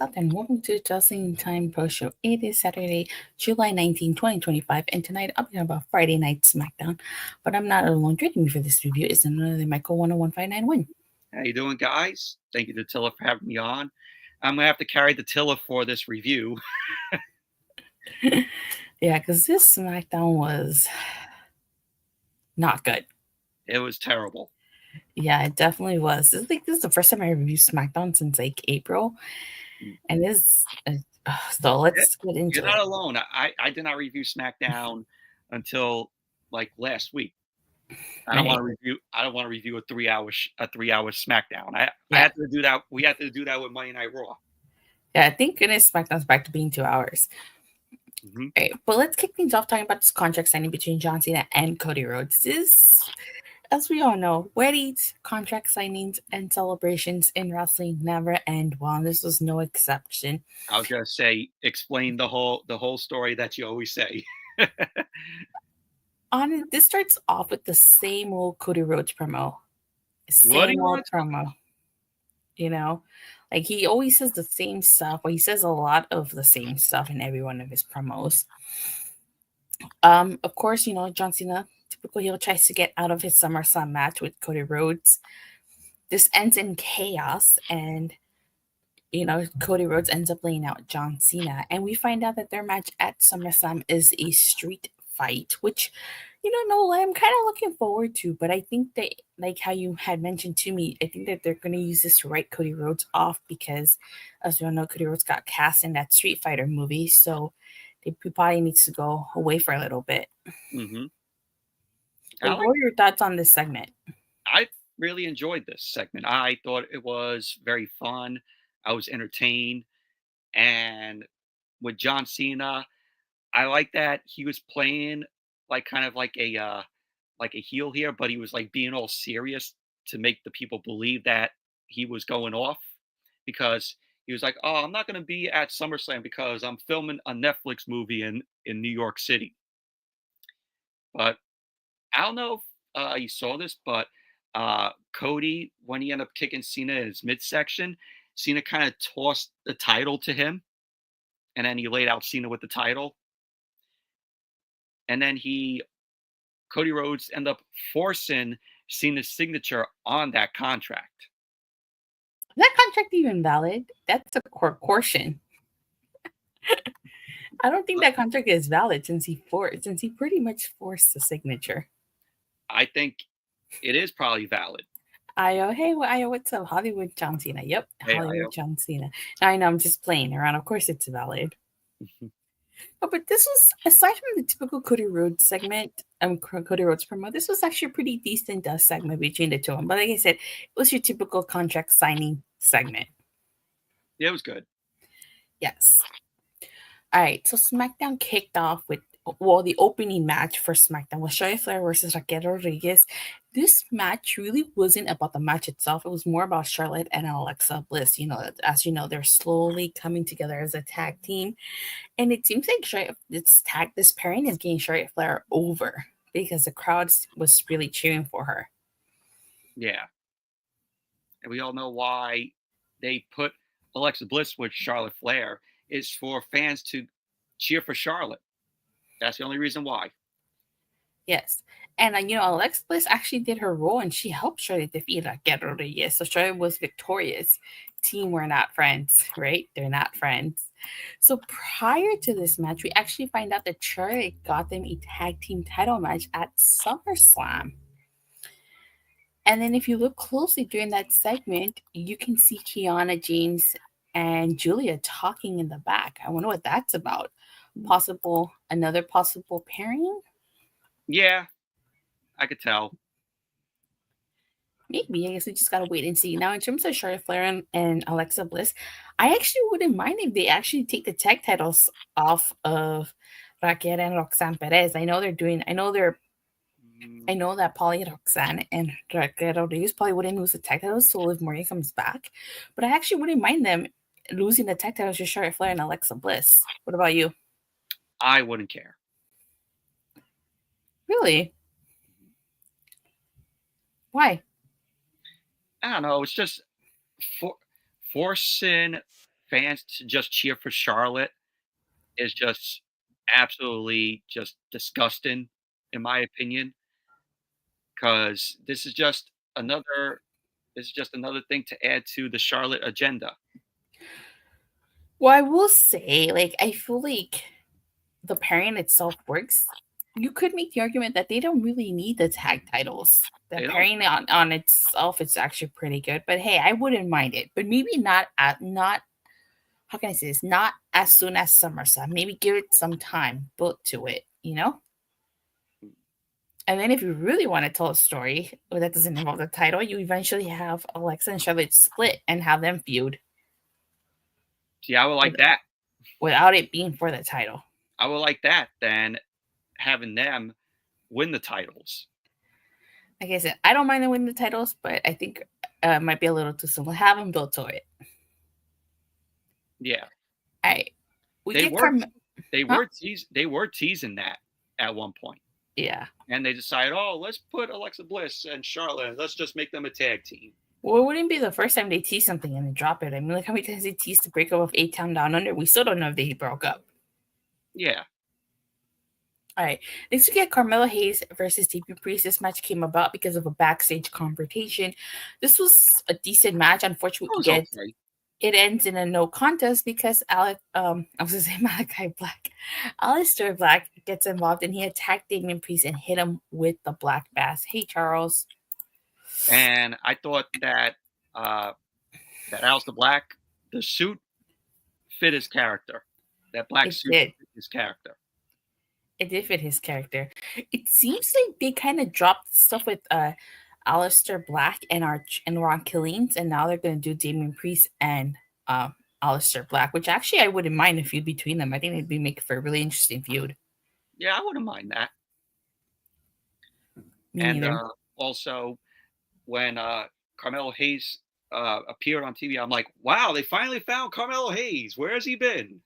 what's up, and welcome to Justin Time Pro Show. It is Saturday, July 19, 2025, and tonight I'll be talking about Friday Night SmackDown. But I'm not alone. Joining me for this review is another Michael 101591. How you doing, guys? Thank you, Datila, for having me on. I'm gonna have to carry Datila for this review. Yeah, because this SmackDown was not good. It was terrible. Yeah, it definitely was. This is the first time I reviewed SmackDown since like April, and this. So let's get into You're it. not alone. I did not review SmackDown until like last week. I don't Right. want to review. I don't want to review a 3 hour SmackDown. I Yeah. had to do that. We had to do that with Monday Night Raw. Yeah, thank goodness SmackDown's back to being 2 hours. Mm-hmm. Right, but let's kick things off talking about this contract signing between John Cena and Cody Rhodes. This, as we all know, weddings, contract signings, and celebrations in wrestling never end well, and this was no exception. I was gonna say, explain the whole story that you always say. This starts off with the same old Cody Rhodes promo. What do Same you old want? promo. You know? Like he always says the same stuff. Well, he says a lot of the same stuff in every one of his promos. Of course, John Cena, typical heel, tries to get out of his SummerSlam match with Cody Rhodes. This ends in chaos, and Cody Rhodes ends up laying out John Cena, and we find out that their match at SummerSlam is a street fight, which, no, I'm kind of looking forward to. But I think that, like how you had mentioned to me, I think that they're going to use this to write Cody Rhodes off because, as we all know, Cody Rhodes got cast in that Street Fighter movie, so he probably needs to go away for a little bit. Mm-hmm. But what are your thoughts on this segment? I really enjoyed this segment. I thought it was very fun. I was entertained. And with John Cena, I like that he was playing like kind of like a heel here, but he was like being all serious to make the people believe that he was going off because he was like, "Oh, I'm not going to be at SummerSlam because I'm filming a Netflix movie in New York City." But I don't know if you saw this, but Cody, when he ended up kicking Cena in his midsection, Cena kind of tossed the title to him, and then he laid out Cena with the title, and then Cody Rhodes ended up forcing Cena's signature on that contract. Is that contract even valid? That's a caution. I don't think that contract is valid since he pretty much forced the signature. I think it is probably valid. Hey, what's up? Hollywood John Cena. Yep, Hey, Hollywood John Cena. I know, I'm just playing around. Of course, it's valid. But this was, aside from the typical Cody Rhodes segment, Cody Rhodes promo, this was actually a pretty decent segment between the two of them. But like I said, it was your typical contract signing segment. Yeah, it was good. Yes. All right, so SmackDown kicked off with, well, the opening match for SmackDown was Charlotte Flair versus Raquel Rodriguez. This match really wasn't about the match itself. It was more about Charlotte and Alexa Bliss. As you know, they're slowly coming together as a tag team. And it seems like this pairing is getting Charlotte Flair over because the crowd was really cheering for her. Yeah. And we all know why they put Alexa Bliss with Charlotte Flair is for fans to cheer for Charlotte. That's the only reason why. Yes. And, Alexa Bliss actually did her role and she helped Charlotte defeat Raquel Rodriguez. So Charlotte was victorious. Team were not friends, right? They're not friends. So prior to this match, we actually find out that Charlotte got them a tag team title match at SummerSlam. And then if you look closely during that segment, you can see Kiana James and Julia talking in the back. I wonder what that's about. Another possible pairing? Yeah, I could tell. Maybe. I guess we just gotta wait and see. Now, in terms of Charlotte Flair and Alexa Bliss, I actually wouldn't mind if they actually take the tag titles off of Raquel and Roxanne Perez. I know that Polly Roxanne and Raquel Rodriguez probably wouldn't lose the tag titles so Liv Morgan comes back, but I actually wouldn't mind them losing the tag titles to Charlotte Flair and Alexa Bliss. What about you? I wouldn't care. Really? Why? I don't know. It's just forcing fans to just cheer for Charlotte is just absolutely just disgusting, in my opinion, because this is just another thing to add to the Charlotte agenda. Well, I will say, like, I feel like the pairing itself works. You could make the argument that they don't really need the tag titles. The They don't. pairing on itself is actually pretty good. But hey, I wouldn't mind it. But maybe not how can I say this? Not as soon as SummerSlam. Maybe give it some time, built to it, you know? And then if you really want to tell a story that doesn't involve the title, you eventually have Alexa and Charlotte split and have them feud See, I would with, like that. without it being for the title. I would like that than having them win the titles. Like I said, I don't mind them winning the titles, but I think it might be a little too soon. Have them built to it. Yeah, All right. We they get were Carmella. they Huh? were they were teasing that at one point, Yeah. and they decided, oh, let's put Alexa Bliss and Charlotte, and let's just make them a tag team. Well, it wouldn't be the first time they tease something and then drop it. I mean, like how many times they teased the breakup of A-Town Down Under? We still don't know if they broke up. Yeah, All right. Next, we get Carmelo Hayes versus Damian Priest. This match came about because of a backstage confrontation. This was a decent match. it Unfortunately, was okay. it ends in a no contest because I was gonna say Malachi Black, Aleister Black gets involved and he attacked Damian Priest and hit him with the Black Bass. Hey, Charles. And I thought that that Aleister Black, the suit fit his character. That black It suit did. fit his character. It did fit his character. It seems like they kind of dropped stuff with Aleister Black and Ron Killings, and now they're going to do Damian Priest and Aleister Black, which actually I wouldn't mind a feud between them. I think it'd be make for a really interesting feud. Yeah, I wouldn't mind that. Me And neither. also, when Carmelo Hayes appeared on TV, I'm like, wow, they finally found Carmelo Hayes. Where has he been?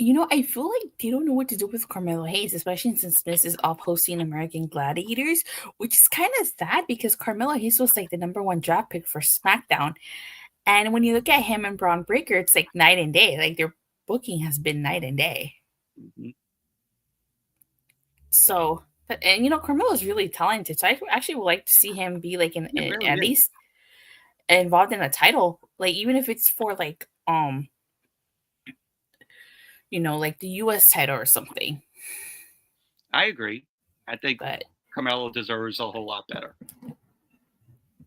You know, I feel like they don't know what to do with Carmelo Hayes, especially since this is off hosting American Gladiators, which is kind of sad because Carmelo Hayes was like the number one draft pick for SmackDown. And when you look at him and Braun Breaker, it's like night and day. Like their booking has been night and day. Mm-hmm. So, and you know, Carmelo is really talented. So I actually would like to see him be like He really at is. least involved in a title, like even if it's for like you know, like the US title or something. I agree. I think But Carmelo deserves a whole lot better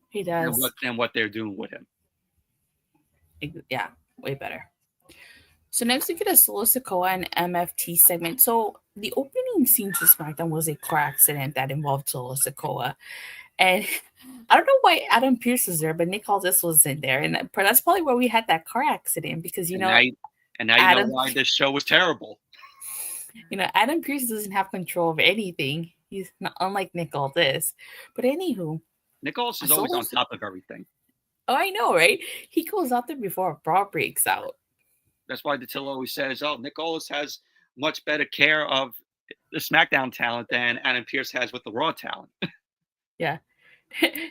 he does. than what they're doing with him. Yeah, way better. So next we get a Solo Sikoa and MFT segment. So the opening scene to SmackDown was a car accident that involved Solo Sikoa. And I don't know why Adam Pearce was there, but Nick Aldis was in there. And that's probably why we had that car accident because, And now you know Adam, why this show was terrible. Adam Pearce doesn't have control of anything. He's not unlike Nick Aldis. But anywho, Nicholas is always on top of everything. Oh, I know, right? He goes out there before a brawl breaks out. That's why Datila always says, oh, Nicholas has much better care of the SmackDown talent than Adam Pearce has with the Raw talent. Yeah.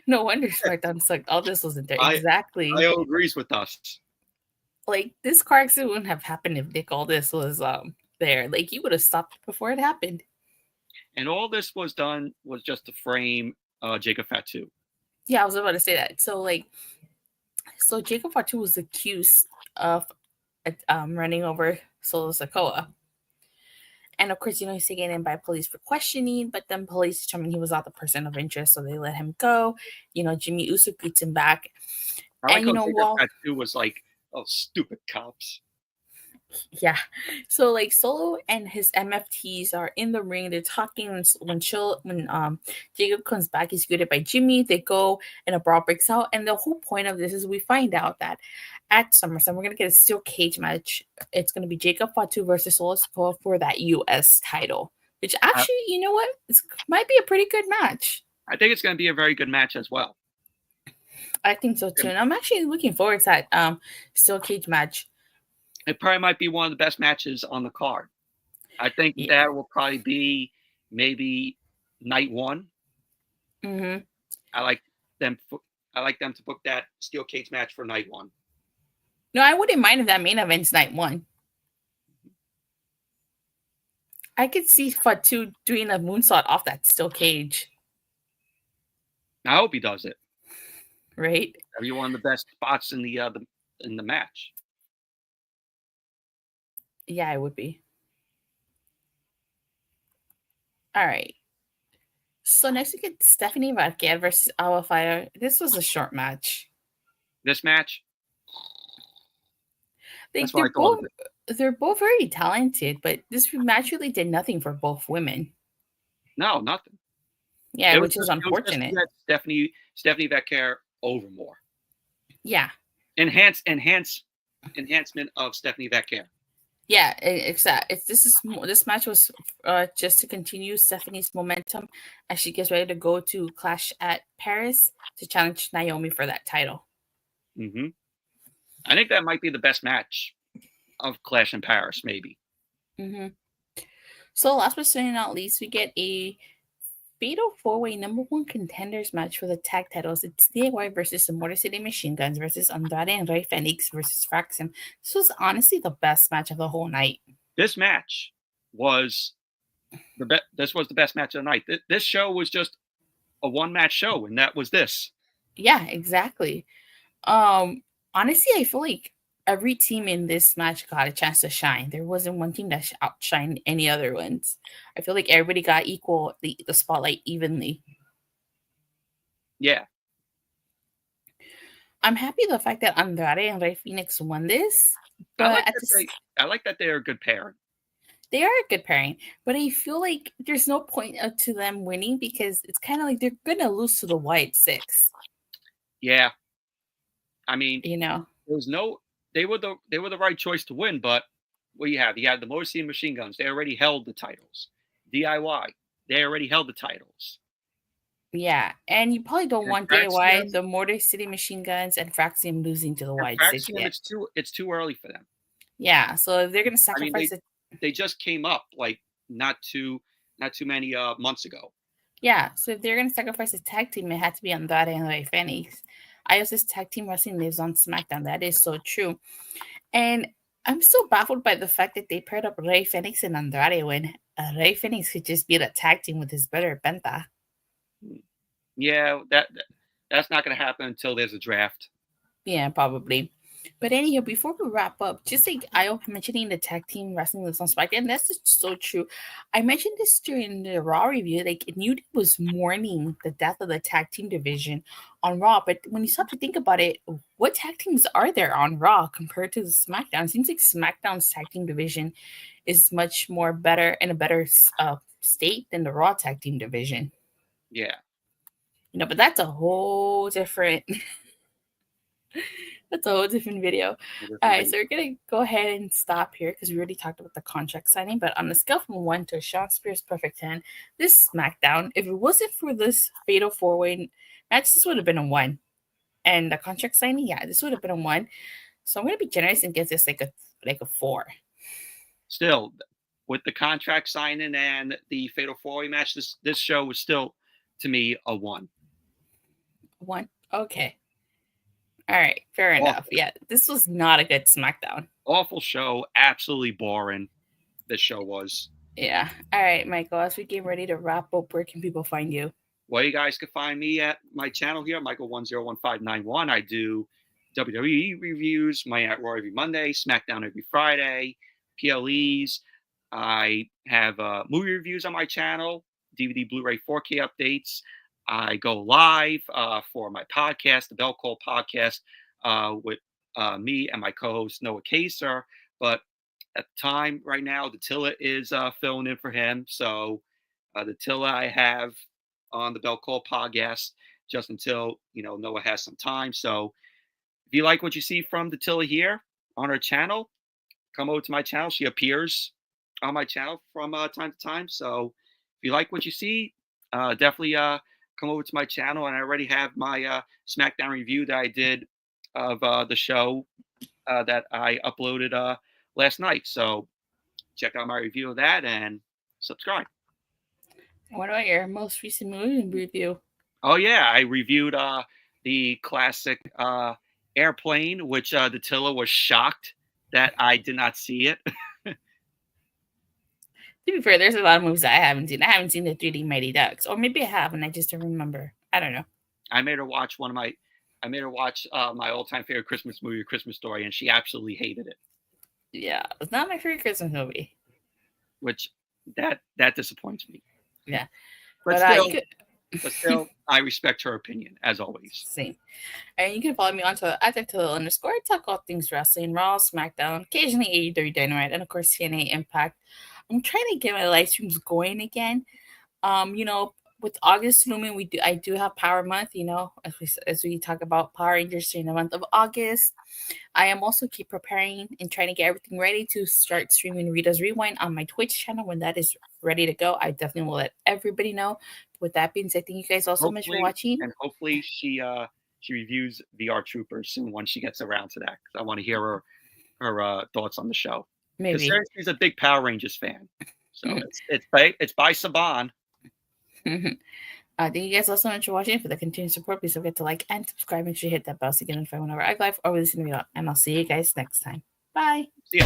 No wonder SmackDown's like, all this wasn't there. Exactly. Io agrees with us. Like, this car accident wouldn't have happened if Nick Aldis was there. Like, he would have stopped before it happened. And all this was done was just to frame Jacob Fatu. Yeah, I was about to say that. So Jacob Fatu was accused of running over Solo Sikoa. And of course, he's taken in by police for questioning, but then police determined he was not the person of interest, so they let him go. Jimmy Uso greets him back. I like how Jacob Fatu was like, oh, stupid cops. Yeah. So like Solo and his MFTs are in the ring. They're talking when Jacob comes back, he's greeted by Jimmy. They go and a brawl breaks out. And the whole point of this is we find out that at SummerSlam we're gonna get a steel cage match. It's gonna be Jacob Fatu versus Solo Sikoa for that US title. Which actually, you know what? It might be a pretty good match. I think it's gonna be a very good match as well. I think so too. And I'm actually looking forward to that steel cage match. It probably might be one of the best matches on the card. I think that will probably be maybe night one. Mm-hmm. I like them to book that steel cage match for night one. No, I wouldn't mind if that main event's night one. I could see Fatu doing a moonsault off that steel cage. I hope he does it. Right? That'd be one of the best spots in the match. Yeah, it would be. All right. So next we get Stephanie Vazquez versus Alba Fire. This was a short match. This match, that's what They're I thought of both it. they're both very talented, but this match really did nothing for both women. No, nothing. Yeah, which is It was just to unfortunate. get Stephanie Vecchia over more. Yeah. Enhancement of Stephanie Vecchia. Yeah, exactly. This match was just to continue Stephanie's momentum as she gets ready to go to Clash at Paris to challenge Naomi for that title. Mm-hmm. I think that might be the best match of Clash in Paris, maybe. Mm-hmm. So last but certainly not least, we get a fatal four-way number one contenders match for the tag titles. It's DIY versus the Motor City Machine Guns versus Andrade and Rey Fenix versus Fraxim. This was honestly the best match of the whole night. This match was this was the best match of the night. This show was just a one match show, and that was this. Yeah, exactly. Honestly, I feel like every team in this match got a chance to shine. There wasn't one team that outshined any other ones. I feel like everybody got equal the spotlight evenly. Yeah. I'm happy the fact that Andrade and Rey Fenix won this, but I like that they're a good pairing. They are a good pairing, but I feel like there's no point to them winning because it's kind of like they're gonna lose to the White Six. Yeah, I mean, you know, there was no. They were the right choice to win, but what do you have? You had the Motor City Machine Guns. They already held the titles. DIY. They already held the titles. Yeah, and you probably don't want DIY, the Motor City Machine Guns, and Fraxium losing to the White Six yet. It's too early for them. Yeah, so if they're gonna sacrifice it. They just came up like not too many months ago. Yeah, so if they're gonna sacrifice a tag team, it had to be Andrade and Rey Fenix. IOS's tag team wrestling lives on SmackDown. That is so true. And I'm still baffled by the fact that they paired up Rey Fenix and Andrade when Rey Fenix could just beat a tag team with his brother Penta. Yeah, that's not going to happen until there's a draft. Yeah, probably. But anyhow, before we wrap up, just like I mentioning the tag team wrestling lives on SmackDown, and that's just so true. I mentioned this during the Raw review. Like New Day was mourning the death of the tag team division on Raw, but when you stop to think about it, what tag teams are there on Raw compared to the SmackDown? It seems like SmackDown's tag team division is much more better in a better state than the Raw tag team division. Yeah, but that's a whole different. That's a whole different video. All right, so we're going to go ahead and stop here because we already talked about the contract signing. But on a scale from 1 to Sean Spears' perfect 10, this SmackDown, if it wasn't for this fatal four-way match, this would have been a 1. And the contract signing, yeah, this would have been a 1. So I'm going to be generous and give this like a 4. Still, with the contract signing and the fatal four-way match, this show was still, to me, a 1. 1? Okay. All right, fair enough. Yeah, this was not a good SmackDown. Awful show, absolutely boring. This show was. Yeah. All right, Michael, as we get ready to wrap up, where can people find you? Well, you guys can find me at my channel here, Michael101591. I do WWE reviews, Monday Night Raw every Monday, SmackDown every Friday, PLEs. I have movie reviews on my channel, DVD, Blu-ray, 4K updates. I go live for my podcast, the Bell Call podcast, with me and my co-host Noah Kaser. But at the time right now, Datila is filling in for him. So Datila I have on the Bell Call podcast just until Noah has some time. So if you like what you see from Datila here on her channel, come over to my channel. She appears on my channel from time to time. So if you like what you see, definitely come over to my channel. And I already have my SmackDown review that I did of the show that I uploaded last night. So check out my review of that and subscribe. What about your most recent movie review? Oh yeah, I reviewed the classic Airplane, which Datila was shocked that I did not see it. To be fair, there's a lot of movies that I haven't seen. I haven't seen the 3D Mighty Ducks, or maybe I have, and I just don't remember. I don't know. I made her watch my all-time favorite Christmas movie, Christmas Story, and she absolutely hated it. Yeah, it's not my favorite Christmas movie. Which that disappoints me. Yeah, but still, I respect her opinion as always. Same. And you can follow me on Twitter at Datila_. Talk all things wrestling, Raw, SmackDown, occasionally AEW Dynamite, and of course TNA Impact. I'm trying to get my live streams going again. With August looming, I do have Power Month. As we talk about Power Rangers during the month of August. I am also keep preparing and trying to get everything ready to start streaming Rita's Rewind on my Twitch channel. When that is ready to go, I definitely will let everybody know. With that being said, thank you guys all so much for watching. And hopefully she reviews VR Troopers soon once she gets around to that, because I want to hear her thoughts on the show. Maybe she's a big Power Rangers fan, so it's by Saban. Thank you guys all so much for watching. For the continued support, please don't forget to like and subscribe. Make sure you hit that bell so you get notified whenever I go live or release a video. And I'll see you guys next time. Bye. See ya.